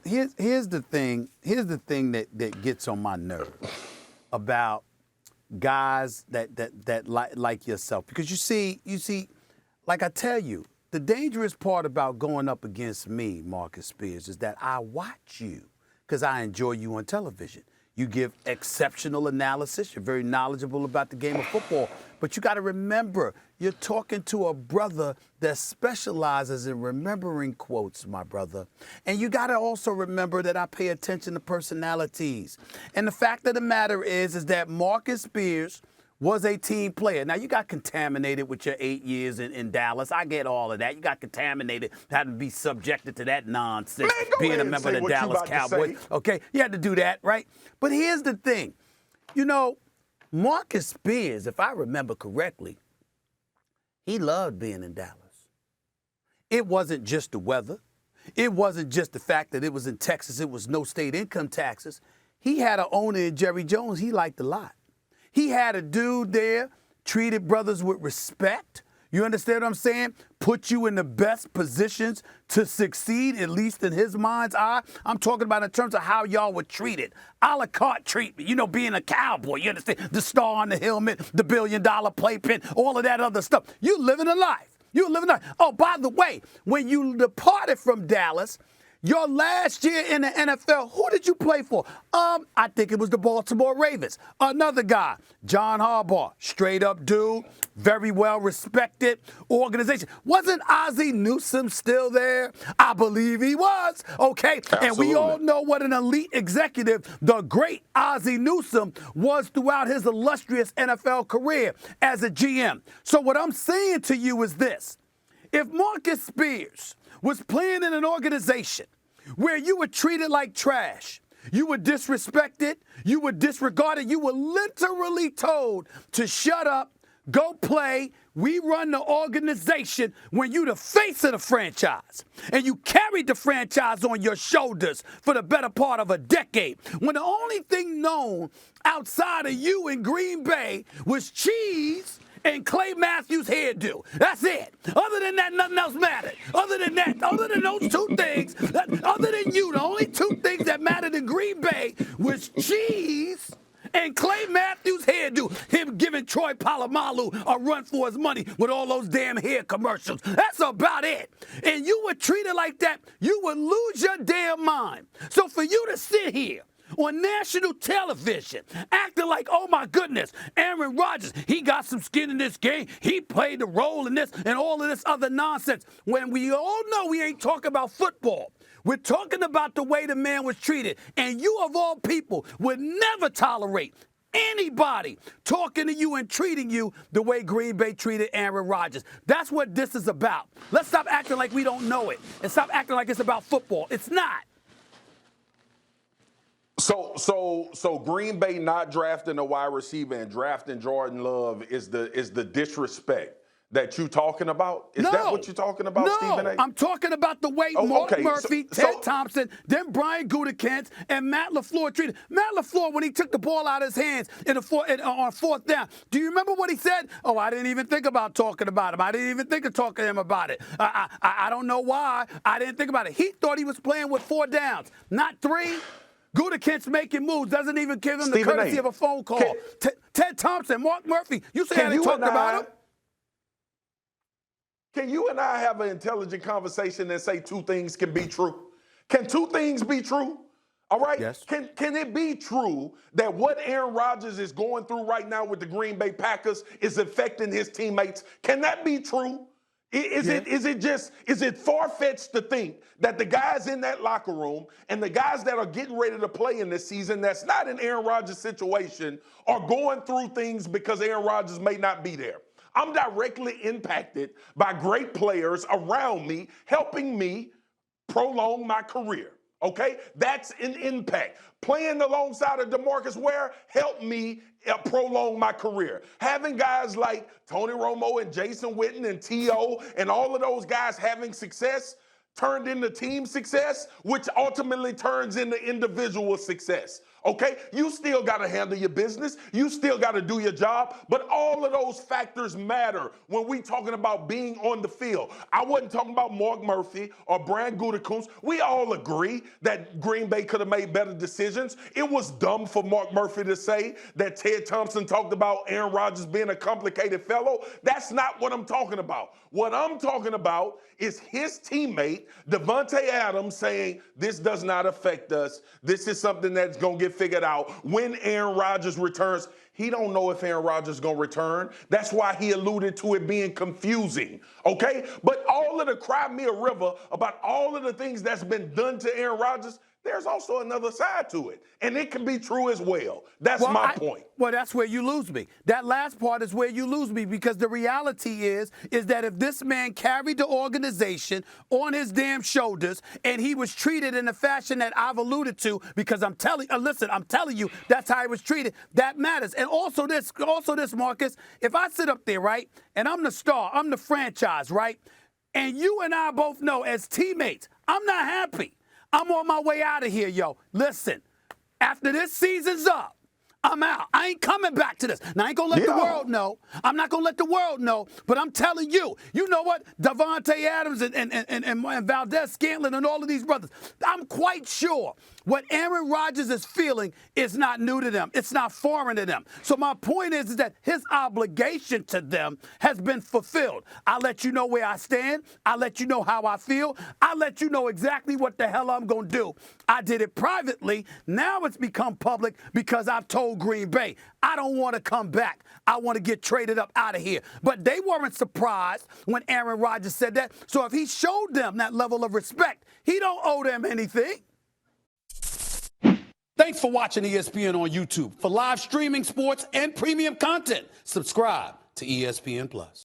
here's the thing. Here's the thing that gets on my nerve about guys that like yourself, because you see, like I tell you, the dangerous part about going up against me, Marcus Spears, is that I watch you because I enjoy you on television. You give exceptional analysis. You're very knowledgeable about the game of football. But you got to remember, you're talking to a brother that specializes in remembering quotes, my brother. And you got to also remember that I pay attention to personalities. And the fact of the matter is that Marcus Spears was a team player. Now, you got contaminated with your 8 years in Dallas. I get all of that. You got contaminated, having to be subjected to that nonsense, being a member of the Dallas Cowboys. Okay, you had to do that, right? But here's the thing. You know, Marcus Spears, if I remember correctly, he loved being in Dallas. It wasn't just the weather. It wasn't just the fact that it was in Texas. It was no state income taxes. He had an owner in Jerry Jones he liked a lot. He had a dude there, treated brothers with respect. You understand what I'm saying? Put you in the best positions to succeed, at least in his mind's eye. I'm talking about in terms of how y'all were treated. A la carte treatment, you know, being a cowboy. You understand? The star on the helmet, the $1 billion playpen, all of that other stuff. You living a life. You living a life. Oh, by the way, when you departed from Dallas, your last year in the NFL, who did you play for? I think it was the Baltimore Ravens. Another guy, John Harbaugh, straight up dude, very well respected organization. Wasn't Ozzie Newsome still there? I believe he was, okay? Absolutely. And we all know what an elite executive the great Ozzie Newsome was throughout his illustrious NFL career as a GM. So what I'm saying to you is this. If Marcus Spears was playing in an organization where you were treated like trash, you were disrespected, you were disregarded, you were literally told to shut up, go play, we run the organization, when you the face of the franchise, and you carried the franchise on your shoulders for the better part of a decade, when the only thing known outside of you in Green Bay was cheese and Clay Matthews' hairdo. That's it. Other than that, nothing else mattered. Other than that, other than those two things, other than you, the only two things that mattered in Green Bay was cheese and Clay Matthews' hairdo. Him giving Troy Polamalu a run for his money with all those damn hair commercials. That's about it. And you were treated like that, you would lose your damn mind. So for you to sit here on national television, acting like, oh my goodness, Aaron Rodgers, he got some skin in this game, he played a role in this and all of this other nonsense, when we all know we ain't talking about football. We're talking about the way the man was treated. And you, of all people, would never tolerate anybody talking to you and treating you the way Green Bay treated Aaron Rodgers. That's what this is about. Let's stop acting like we don't know it and stop acting like it's about football. It's not. So Green Bay not drafting a wide receiver and drafting Jordan Love is the disrespect that you talking about? Is that what you're talking about, Stephen A? No, I'm talking about the way Mark Murphy, Ted Thompson, then Brian Gutekunst, and Matt LaFleur treated. Matt LaFleur, when he took the ball out of his hands on fourth down, do you remember what he said? Oh, I didn't even think about talking about him. I didn't even think of talking to him about it. I don't know why. I didn't think about it. He thought he was playing with 4 downs, not 3. Gutekunst making moves, doesn't even give him the courtesy of a phone call. Ted Thompson, Mark Murphy, you say how they talked about him? Can you and I have an intelligent conversation and say 2 things can be true? Can 2 things be true? All right? Yes. Can it be true that what Aaron Rodgers is going through right now with the Green Bay Packers is affecting his teammates? Can that be true? Is it far-fetched to think that the guys in that locker room and the guys that are getting ready to play in this season that's not an Aaron Rodgers situation are going through things because Aaron Rodgers may not be there? I'm directly impacted by great players around me helping me prolong my career. Okay? That's an impact. Playing alongside of DeMarcus Ware helped me prolong my career. Having guys like Tony Romo and Jason Witten and T.O. and all of those guys having success turned into team success, which ultimately turns into individual success. Okay? You still got to handle your business. You still got to do your job. But all of those factors matter when we talking about being on the field. I wasn't talking about Mark Murphy or Brian Gutekunst. We all agree that Green Bay could have made better decisions. It was dumb for Mark Murphy to say that Ted Thompson talked about Aaron Rodgers being a complicated fellow. That's not what I'm talking about. What I'm talking about is his teammate, Davante Adams, saying this does not affect us. This is something that's going to get figured out when Aaron Rodgers returns. He don't know if Aaron Rodgers is going to return. That's why he alluded to it being confusing, okay? But all of the cry me a river about all of the things that's been done to Aaron Rodgers, there's also another side to it. And it can be true as well. That's my point. Well, that's where you lose me. That last part is where you lose me, because the reality is that if this man carried the organization on his damn shoulders and he was treated in the fashion that I've alluded to, because I'm telling you, that's how he was treated, that matters. And also this, Marcus, if I sit up there, right, and I'm the star, I'm the franchise, right, and you and I both know as teammates, I'm not happy. I'm on my way out of here, yo. Listen, after this season's up, I'm out. I ain't coming back to this. Now, I ain't going to let the world know. I'm not going to let the world know, but I'm telling you, you know what? Davante Adams and Valdez Scantling and all of these brothers, I'm quite sure what Aaron Rodgers is feeling is not new to them. It's not foreign to them. So my point is that his obligation to them has been fulfilled. I let you know where I stand. I let you know how I feel. I let you know exactly what the hell I'm going to do. I did it privately. Now it's become public because I've told Green Bay, I don't want to come back. I want to get traded up out of here. But they weren't surprised when Aaron Rodgers said that. So if he showed them that level of respect, he don't owe them anything. Thanks for watching ESPN on YouTube. For live streaming sports and premium content, subscribe to ESPN+.